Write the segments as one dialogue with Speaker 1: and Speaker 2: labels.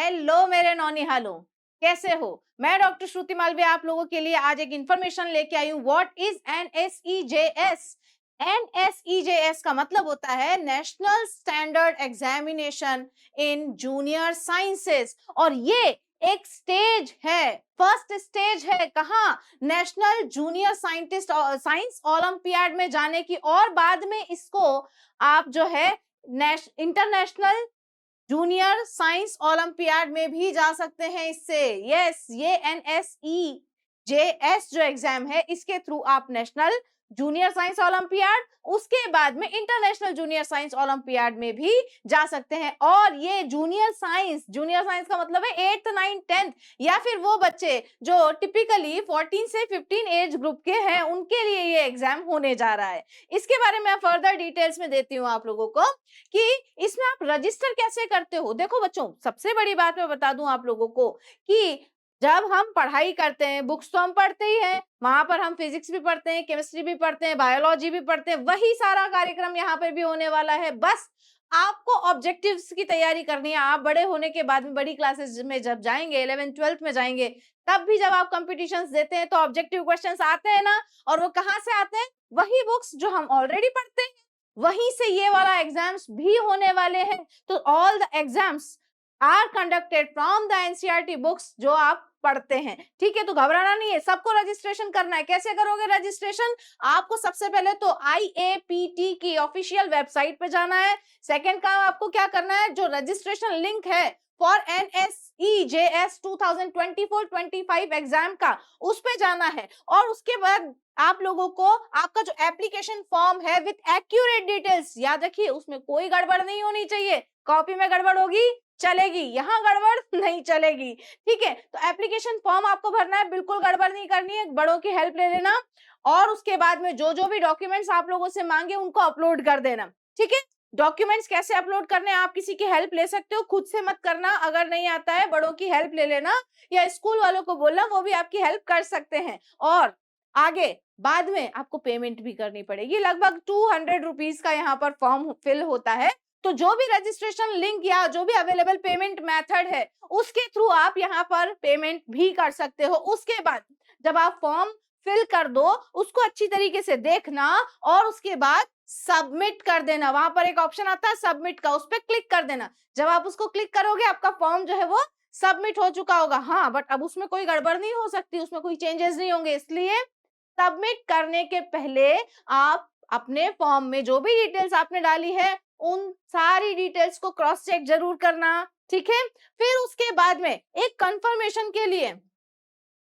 Speaker 1: Hello मेरे नौनिहालों, कैसे हो? मैं डॉक्टर श्रुति मालवीय आप लोगों के लिए आज एक इंफॉर्मेशन लेके आई हूँ। What is एनएसईजेएस? एनएसईजेएस का मतलब होता है national standard examination in junior sciences, और ये एक स्टेज है, फर्स्ट स्टेज है। कहाँ? National junior scientist science olympiad में जाने की, और बाद में इसको आप जो है इंटरनेशनल जूनियर साइंस ओलंपियाड में भी जा सकते हैं इससे। यस, ये एनएसईजेएस जो एग्जाम है, इसके थ्रू आप नेशनल जूनियर साइंस ओलंपियाड, उसके बाद में इंटरनेशनल जूनियर साइंस ओलंपियाड में भी जा सकते हैं। और ये जूनियर साइंस का मतलब है 8th 9th 10th, या फिर वो बच्चे जो टिपिकली 14 से 15 एज ग्रुप के हैं, उनके लिए ये एग्जाम होने जा रहा है। इसके बारे में फर्दर डिटेल्स में देती हूँ आप लोगों को कि इसमें आप रजिस्टर कैसे करते हो। देखो बच्चों, सबसे बड़ी बात मैं बता दूं आप लोगों को कि जब हम पढ़ाई करते हैं, बुक्स तो हम पढ़ते ही हैं, वहां पर हम फिजिक्स भी पढ़ते हैं, केमिस्ट्री भी पढ़ते हैं, बायोलॉजी भी पढ़ते हैं, वही सारा कार्यक्रम यहाँ पर भी होने वाला है। बस आपको ऑब्जेक्टिव्स की तैयारी करनी है। आप बड़े होने के बाद में बड़ी क्लासेस में जब जाएंगे, 11th 12th में जाएंगे, तब भी जब आप कॉम्पिटिशन्स देते हैं तो ऑब्जेक्टिव क्वेश्चंस आते हैं ना, और वो कहाँ से आते हैं? वही बुक्स जो हम ऑलरेडी पढ़ते हैं, वहीं से ये वाला एग्जाम्स भी होने वाले हैं। तो all the exams are conducted from the NCERT books जो आप पढ़ते हैं। ठीक है, तो घबराना नहीं है, सबको रजिस्ट्रेशन करना है। कैसे करोगे रजिस्ट्रेशन? आपको सबसे पहले तो आईएपीटी की ऑफिशियल वेबसाइट पे जाना है। सेकंड काम आपको क्या करना है, जो रजिस्ट्रेशन लिंक है फॉर एनएसईजेएस 2024-25 एग्जाम का, उस पे जाना है। और उसके बाद आप लोगों को आपका जो एप्लीकेशन फॉर्म है विथ एक्यूरेट डिटेल्स, याद रखिए उसमें कोई गड़बड़ नहीं होनी चाहिए। कॉपी में गड़बड़ होगी चलेगी, यहाँ गड़बड़ नहीं चलेगी। ठीक है, तो एप्लीकेशन फॉर्म आपको भरना है, बिल्कुल गड़बड़ नहीं करनी है, बड़ों की हेल्प ले लेना, और उसके बाद में जो जो भी डॉक्यूमेंट्स आप लोगों से मांगे उनको अपलोड कर देना। ठीक है, डॉक्यूमेंट्स कैसे अपलोड करने हैं, आप किसी की हेल्प ले सकते हो, खुद से मत करना। अगर नहीं आता है, बड़ों की हेल्प ले लेना, या स्कूल वालों को बोलना, वो भी आपकी हेल्प कर सकते हैं। और आगे बाद में आपको पेमेंट भी करनी पड़ेगी, लगभग 200 रुपीज का यहाँ पर फॉर्म फिल होता है। तो जो भी रजिस्ट्रेशन लिंक या जो भी अवेलेबल पेमेंट मेथड है, उसके थ्रू आप यहाँ पर पेमेंट भी कर सकते हो। उसके बाद जब आप फॉर्म फिल कर दो, उसको अच्छी तरीके से देखना, और उसके बाद सबमिट कर देना। वहां पर एक ऑप्शन आता है सबमिट का, उस पर क्लिक कर देना। जब आप उसको क्लिक करोगे, आपका फॉर्म जो है वो सबमिट हो चुका होगा। हाँ, बट अब उसमें कोई गड़बड़ नहीं हो सकती, उसमें कोई चेंजेस नहीं होंगे, इसलिए सबमिट करने के पहले आप अपने फॉर्म में जो भी डिटेल्स आपने डाली है, उन सारी डिटेल्स को क्रॉस चेक जरूर करना। ठीक है, फिर उसके बाद में एक कंफर्मेशन के लिए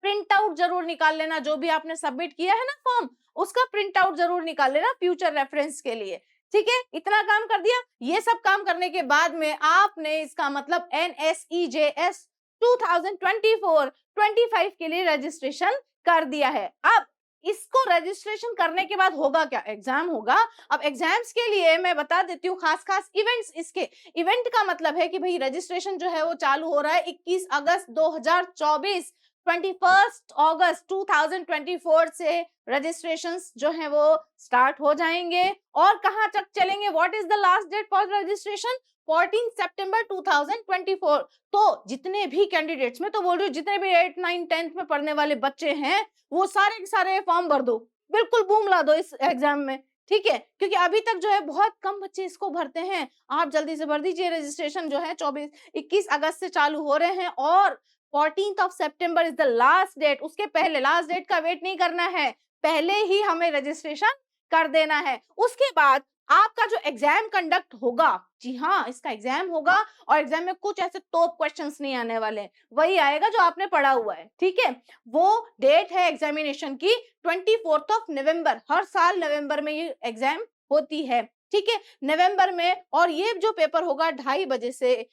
Speaker 1: प्रिंट आउट जरूर निकाल लेना। जो भी आपने सबमिट किया है ना फॉर्म, उसका प्रिंट आउट जरूर निकाल लेना फ्यूचर रेफरेंस के लिए। ठीक है, इतना काम कर दिया। ये सब काम करने के बाद में आपने इसका मतलब एनएसईजेएस 2024-25 के लिए रजिस्ट्रेशन कर दिया है। अब इसको रजिस्ट्रेशन करने के बाद होगा क्या? एग्जाम होगा। अब एग्जाम्स के लिए मैं बता देती हूँ खास खास इवेंट्स। इसके इवेंट का मतलब है कि भाई रजिस्ट्रेशन जो है वो चालू हो रहा है 21 अगस्त 2024, 21 अगस्त 2024 से रजिस्ट्रेशंस जो हैं वो स्टार्ट हो जाएंगे। और कहां तक चलेंगे? What is the last date for registration? 14 सितंबर 2024। तो जितने भी कैंडिडेट्स, मैं तो बोल रही हूँ जितने भी 8 9 10th में पढ़ने वाले बच्चे हैं, वो सारे के सारे फॉर्म भर दो, बिल्कुल बूम ला दो इस एग्जाम में। ठीक है, क्योंकि अभी तक जो है बहुत कम बच्चे इसको भरते हैं। आप जल्दी से भर दीजिए। रजिस्ट्रेशन जो है 21 अगस्त से चालू हो रहे हैं, और 14th of September is the last date. उसके पहले लास्ट डेट का वेट नहीं करना है, पहले ही हमें रजिस्ट्रेशन कर देना है। उसके बाद आपका जो एग्जाम कंडक्ट होगा, जी हाँ, इसका एग्जाम होगा, और एग्जाम में कुछ ऐसे टॉप क्वेश्चंस नहीं आने वाले, वही आएगा जो आपने पढ़ा हुआ है। ठीक है, वो डेट है एग्जामिनेशन की 24 नवंबर। हर साल नवंबर में ये एग्जाम होती है। ठीक है, नवंबर में। और ये जो पेपर होगा 2:30 बजे से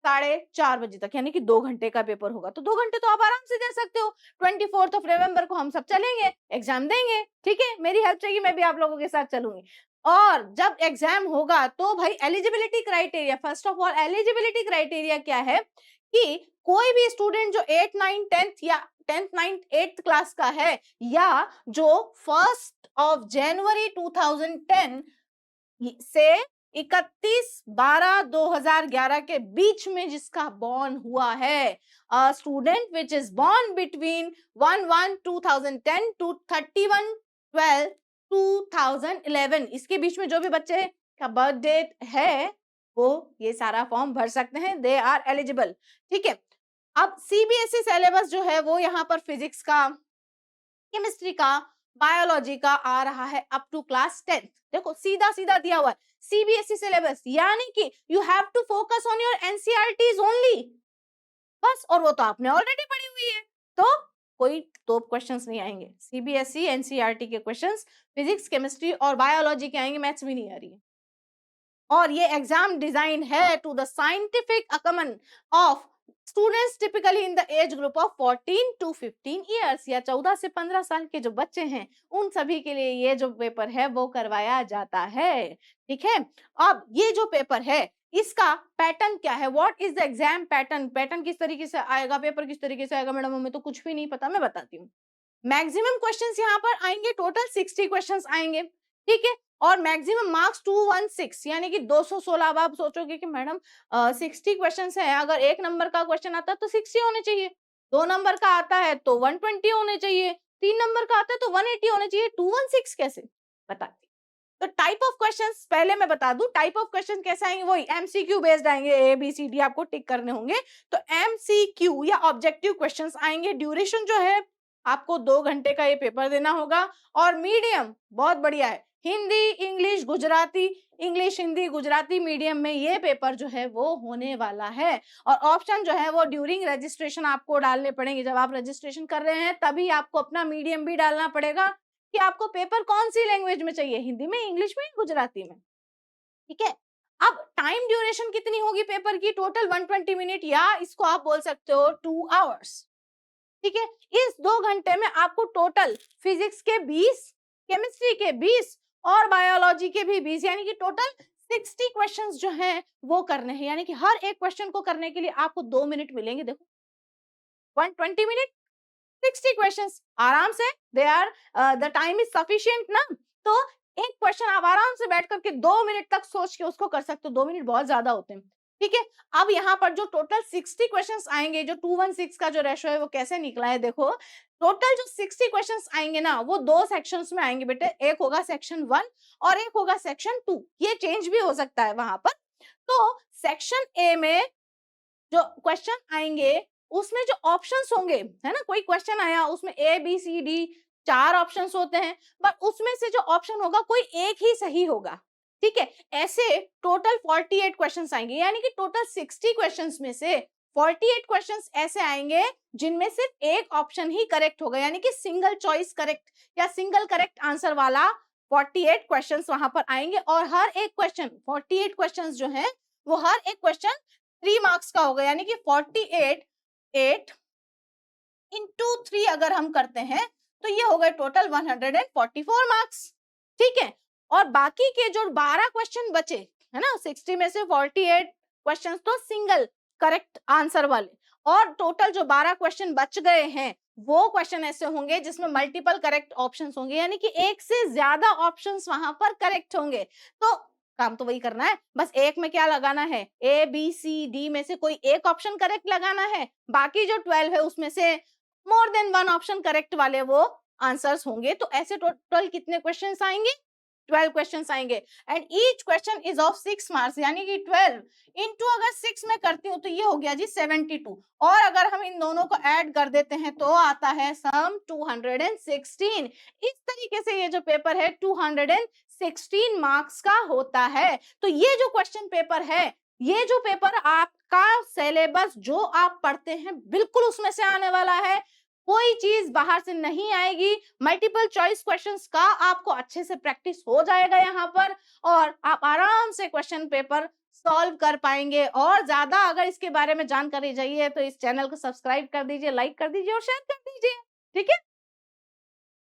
Speaker 1: 4:30 बजे तक, यानी कि 2 घंटे का पेपर होगा। तो 2 घंटे तो आप आराम से दे सकते हो। 24 नवंबर को हम सब चलेंगे, एग्जाम देंगे। ठीक है, मेरी हेल्प चाहिए, मैं भी आप लोगों के साथ चलूंगी। और जब एग्जाम होगा तो भाई eligibility criteria, first of all eligibility criteria क्या है कि कोई भी स्टूडेंट जो 8 9 10th या 10th 9th 8th क्लास का है, या जो 1 जनवरी 2010 से 31/12/2011 के बीच में जिसका बॉर्न हुआ है, a student which is born between 1/1/2010 to 31/12/2011, इसके बीच में जो भी बच्चे का बर्थ डेट है वो ये सारा फॉर्म भर सकते हैं, दे आर एलिजिबल। ठीक है, अब सीबीएसई सिलेबस जो है वो यहाँ पर फिजिक्स का, केमिस्ट्री का, बायोलॉजी का आ रहा है अप टू क्लास 10th। देखो सीधा सीधा दिया हुआ है सीबीएसई सिलेबस, यानी कि you have to focus on your NCERTs only, बस। और वो तो आपने ऑलरेडी पढ़ी हुई है, तो कोई तो क्वेश्चंस नहीं आएंगे। सीबीएसई एनसीईआरटी के क्वेश्चंस फिजिक्स, केमिस्ट्री और बायोलॉजी के आएंगे, मैथ्स भी नहीं आ रही है। और ये एग्जाम डिजाइन है to the scientific acumen of students typically in the age group of 14 to 15 years, या 14 से 15 साल के जो बच्चे हैं उन सभी के लिए ये जो पेपर है वो करवाया जाता है। ठीक है, अब ये जो पेपर है इसका पैटर्न क्या है, what is the exam pattern, pattern किस तरीके से आएगा, पेपर किस तरीके से आएगा, मैडम हमें तो कुछ भी नहीं पता, मैं बताती हूँ। मैक्सिमम क्वेश्चंस यहाँ पर आएंगे, टोटल 60 क्वेश्चंस आएंगे। ठीक है, और मैक्सिमम मार्क्स 216, यानी कि 216। अब आप सोचोगे कि मैडम 60 क्वेश्चन है, अगर 1 नंबर का क्वेश्चन आता है तो 60 होने चाहिए, 2 नंबर का आता है तो 120 होने चाहिए, 3 नंबर का आता है तो 180 होने चाहिए, 216 कैसे, बताती। तो टाइप ऑफ क्वेश्चंस पहले मैं बता दूं, टाइप ऑफ क्वेश्चन कैसे आएंगे, वही एमसीक्यू बेस्ड आएंगे, ए बी सी डी आपको टिक करने होंगे, तो एमसीक्यू या ऑब्जेक्टिव क्वेश्चंस आएंगे। ड्यूरेशन जो है आपको 2 घंटे का ये पेपर देना होगा, और मीडियम बहुत बढ़िया है, Hindi English Gujarati, English Hindi Gujarati medium में ये पेपर जो है वो होने वाला है। और ऑप्शन जो है वो ड्यूरिंग रजिस्ट्रेशन आपको डालने पड़ेंगे, जब आप रजिस्ट्रेशन कर रहे हैं तभी आपको अपना मीडियम भी डालना पड़ेगा कि आपको पेपर कौन सी लैंग्वेज में चाहिए, हिंदी में, इंग्लिश में, गुजराती में। ठीक है, अब टाइम ड्यूरेशन कितनी होगी पेपर की, टोटल 120 मिनट, या इसको आप बोल सकते हो 2 आवर्स। ठीक है, इस 2 घंटे में आपको टोटल फिजिक्स के 20, केमिस्ट्री के 20 और बायोलॉजी के भी 20, यानी कि टोटल 60 क्वेश्चंस जो हैं वो करने हैं, यानी कि हर एक क्वेश्चन को करने के लिए आपको 2 मिनट मिलेंगे। देखो 120 मिनट 60 क्वेश्चंस आराम से, they are the time is sufficient ना, तो एक क्वेश्चन आप आराम से बैठ करके 2 मिनट तक सोच के उसको कर सकते हो, 2 मिनट बहुत ज्यादा होते हैं। ठीक है, अब यहाँ पर जो टोटल 60 क्वेश्चंस आएंगे, जो 216 का जो रेशो है वो कैसे निकला है, देखो टोटल जो 60 क्वेश्चंस आएंगे ना वो 2 सेक्शंस में आएंगे बेटे, एक होगा सेक्शन 1 और एक होगा सेक्शन 2, ये चेंज भी हो सकता है वहां पर। तो सेक्शन ए में जो क्वेश्चन आएंगे उसमें जो ऑप्शंस होंगे, है ना, कोई क्वेश्चन आया उसमें A B C D 4 options होते हैं, बट उसमें से जो ऑप्शन होगा कोई एक ही सही होगा। ठीक है, ऐसे टोटल 48 क्वेश्चंस आएंगे, यानी कि टोटल 60 क्वेश्चंस में से 48 क्वेश्चंस ऐसे आएंगे जिनमें सिर्फ एक ऑप्शन ही करेक्ट होगा, यानी कि सिंगल चॉइस करेक्ट या सिंगल करेक्ट आंसर वाला 48 क्वेश्चंस वहां पर आएंगे। और हर एक क्वेश्चन 48 क्वेश्चंस जो है वो हर एक क्वेश्चन 3 मार्क्स का होगा, यानी कि 48 8 इंटू 3 अगर हम करते हैं तो ये हो गए टोटल 144 मार्क्स। ठीक है, और बाकी के जो 12 क्वेश्चन बचे है ना, 60 में से 48 क्वेश्चंस तो सिंगल करेक्ट आंसर वाले, और टोटल जो 12 क्वेश्चन बच गए हैं वो क्वेश्चन ऐसे होंगे जिसमें मल्टीपल करेक्ट ऑप्शंस होंगे, यानी कि एक से ज्यादा ऑप्शंस वहां पर करेक्ट होंगे। तो काम तो वही करना है, बस एक में क्या लगाना है, ए बी सी डी में से कोई एक ऑप्शन करेक्ट लगाना है, बाकी जो 12 है उसमें से मोर देन 1 ऑप्शन करेक्ट वाले वो आंसर्स होंगे। तो ऐसे टोटल कितने क्वेश्चंस आएंगे, 12 क्वेश्चंस आएंगे, and each question is of 6 marks, यानी कि 12 इंटू अगर 6 में करती हूँ तो ये हो गया जी 72, और अगर हम इन दोनों को ऐड कर देते हैं तो आता है सम 216। इस तरीके से ये जो पेपर है 216 मार्क्स का होता है। तो ये जो क्वेश्चन पेपर है, ये जो पेपर आपका सिलेबस जो आप पढ़ते हैं बिल्कुल उसमें से आने वाला है, कोई चीज बाहर से नहीं आएगी। मल्टीपल चॉइस क्वेश्चंस का आपको अच्छे से प्रैक्टिस हो जाएगा यहाँ पर, और आप आराम से क्वेश्चन पेपर सॉल्व कर पाएंगे। और ज्यादा अगर इसके बारे में जानकारी चाहिए तो इस चैनल को सब्सक्राइब कर दीजिए, लाइक कर दीजिए और शेयर कर दीजिए। ठीक है।